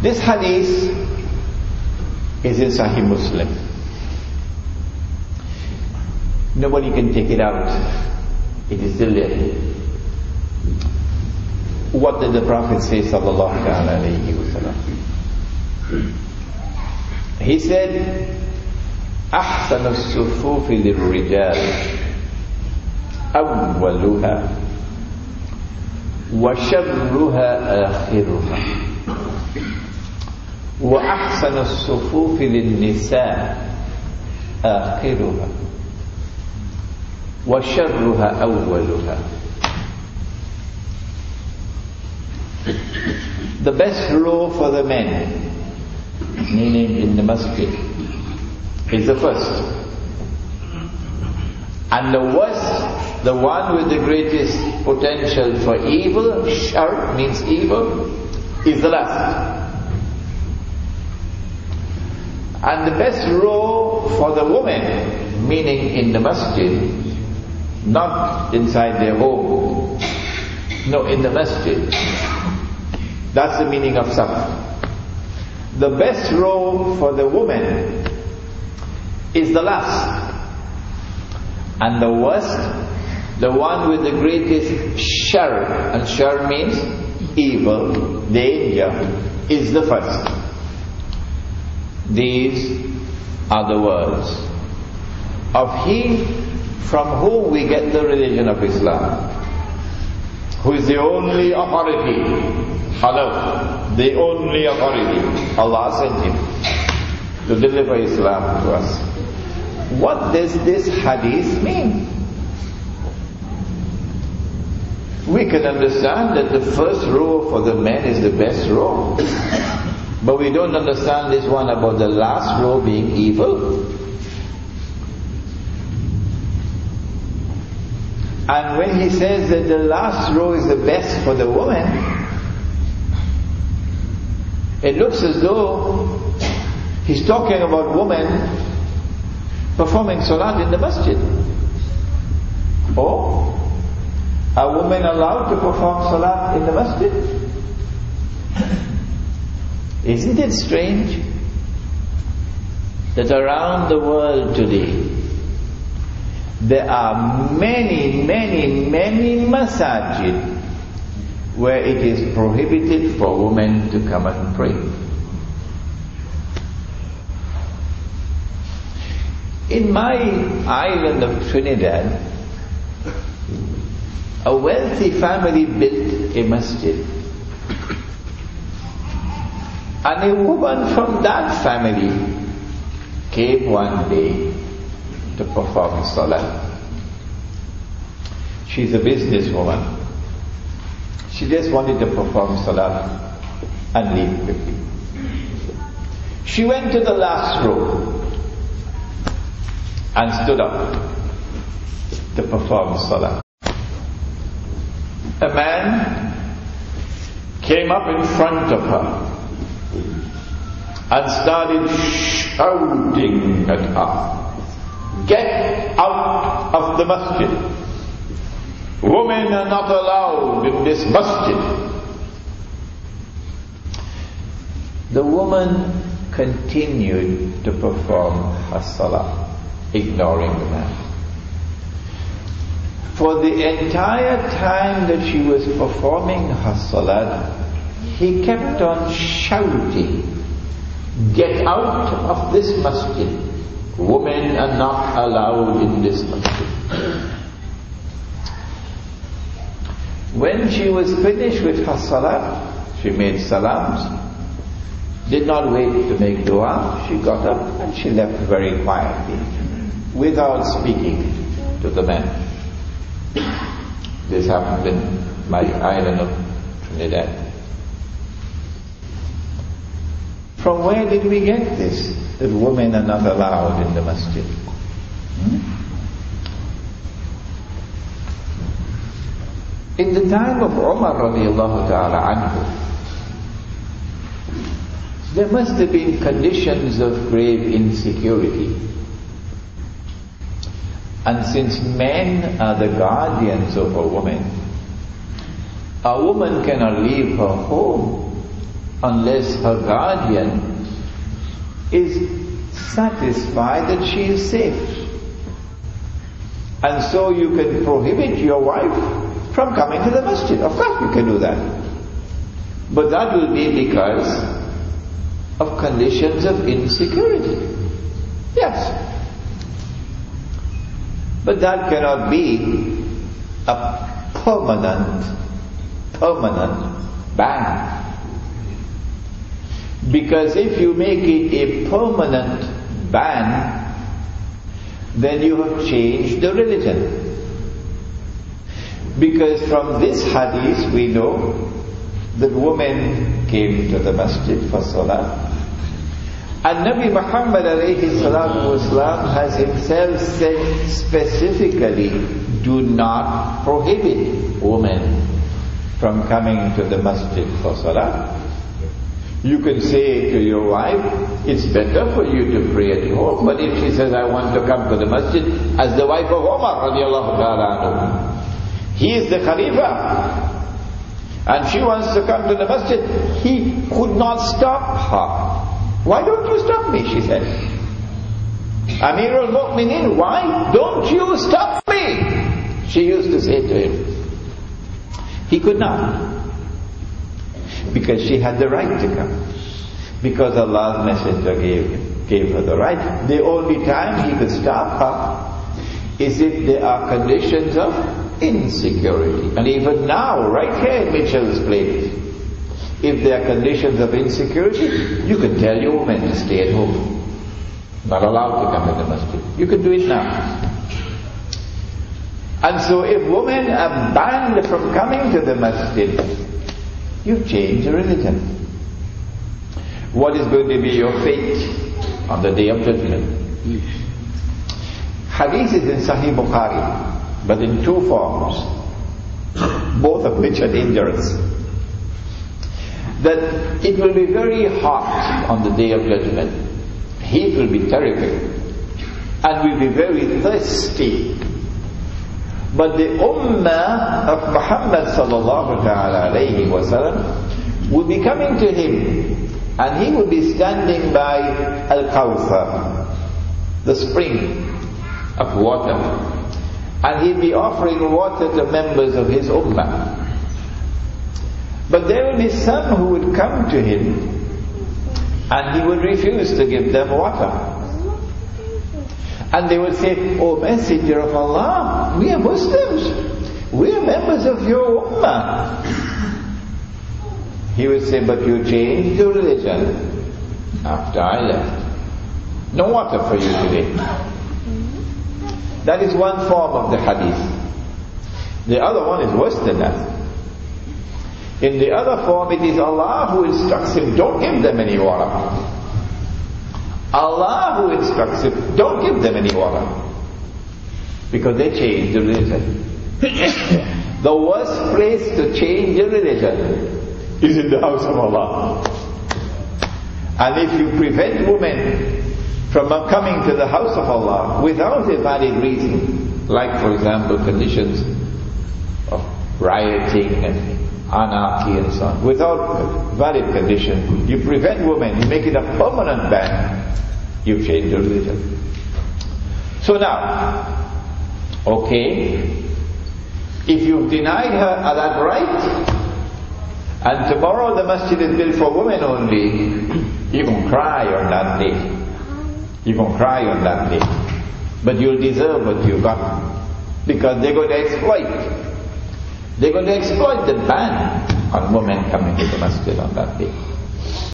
This hadith is in Sahih Muslim. Nobody can take it out. It is still there. What did the Prophet say, sallallahu alayhi wa sallam? He said, أحسن الصفوف للرجال أولها وشرها آخرها وأحسن الصفوف للنساء آخرها وشرها أولها. The best row for the men, meaning in the masjid, is the first. And the worst, the one with the greatest potential for evil, shar means evil, is the last. And the best row for the woman, meaning in the masjid, not inside their home, no, in the masjid. That's the meaning of saf. The best row for the woman is the last. And the worst, the one with the greatest shar, and shar means evil, danger, is the first. These are the words of he from whom we get the religion of Islam, who is the only authority. Halal, the only authority. Allah sent him to deliver Islam to us. What does this hadith mean? We can understand that the first row for the men is the best row, but we don't understand this one about the last row being evil. And when he says that the last row is the best for the woman, it looks as though he's talking about women performing salat in the masjid. Or, are women allowed to perform salat in the masjid? Isn't it strange that around the world today there are many masajid where it is prohibited for women to come and pray? In my island of Trinidad, a wealthy family built a masjid. And a woman from that family came one day to perform salah. She's a businesswoman. She just wanted to perform salah and leave quickly. She went to the last row and stood up to perform salah. A man came up in front of her and started shouting at her, "Get out of the masjid! Women are not allowed in this masjid." The woman continued to perform her salah, ignoring the man. For the entire time that she was performing her salah, he kept on shouting, "Get out of this masjid! Women are not allowed in this masjid." When she was finished with her salah, she made salams, did not wait to make dua, she got up and she left very quietly, without speaking to the man. This happened in my island of Trinidad. From where did we get this, that women are not allowed in the masjid? In the time of Umar radiallahu ta'ala anhu, there must have been conditions of grave insecurity. And since men are the guardians of a woman cannot leave her home unless her guardian is satisfied that she is safe. And so you can prohibit your wife from coming to the masjid. Of course you can do that. But that will be because of conditions of insecurity. Yes. But that cannot be a permanent ban. Because if you make it a permanent ban, then you have changed the religion. Because from this hadith we know that women came to the masjid for salah. And Nabi Muhammad alayhi salatu wasalam has himself said specifically, do not prohibit women from coming to the masjid for salah. You can say to your wife, it's better for you to pray at home. But if she says, I want to come to the masjid, as the wife of Umar radiallahu ta'ala anhu, he is the Khalifa, and she wants to come to the masjid, he could not stop her. Why don't you stop me, she said. Amir al-Mu'minin, why don't you stop me? She used to say to him. He could not. Because she had the right to come. Because Allah's Messenger gave her the right. The only time he could stop her is if there are conditions of insecurity. And even now, right here in Mitchell's place, if there are conditions of insecurity, you can tell your woman to stay at home. Not allowed to come to the masjid. You can do it now. And so if women are banned from coming to the masjid, you've changed the religion. What is going to be your fate on the day of judgment? Hadith is in Sahih Bukhari, but in two forms, both of which are dangerous. That it will be very hot on the day of judgment. Heat will be terrible. And we'll be very thirsty. But the ummah of Muhammad sallallahu ta'ala alayhi wa sallam will be coming to him, and he will be standing by Al-Kawthar, the spring of water, and he'll be offering water to members of his ummah. But there will be some who would come to him and he would refuse to give them water. And they would say, "O Messenger of Allah, we are Muslims. We are members of your ummah." He would say, "But you changed your religion after I left. No water for you today." That is one form of the hadith. The other one is worse than that. In the other form, it is Allah who instructs him, don't give them any water. Allah who instructs him, don't give them any water. Because they changed the religion. The worst place to change your religion is in the house of Allah. And if you prevent women from coming to the house of Allah without a valid reason, like for example conditions of rioting and anarchy and so on, without valid condition, you prevent women, you make it a permanent ban, you've changed your religion. So now, okay, if you've denied her that right, and tomorrow the masjid is built for women only, you can cry on that day. You can cry on that day. But you'll deserve what you got. Because they're going to exploit. They're going to exploit the ban on women coming to the masjid on that day.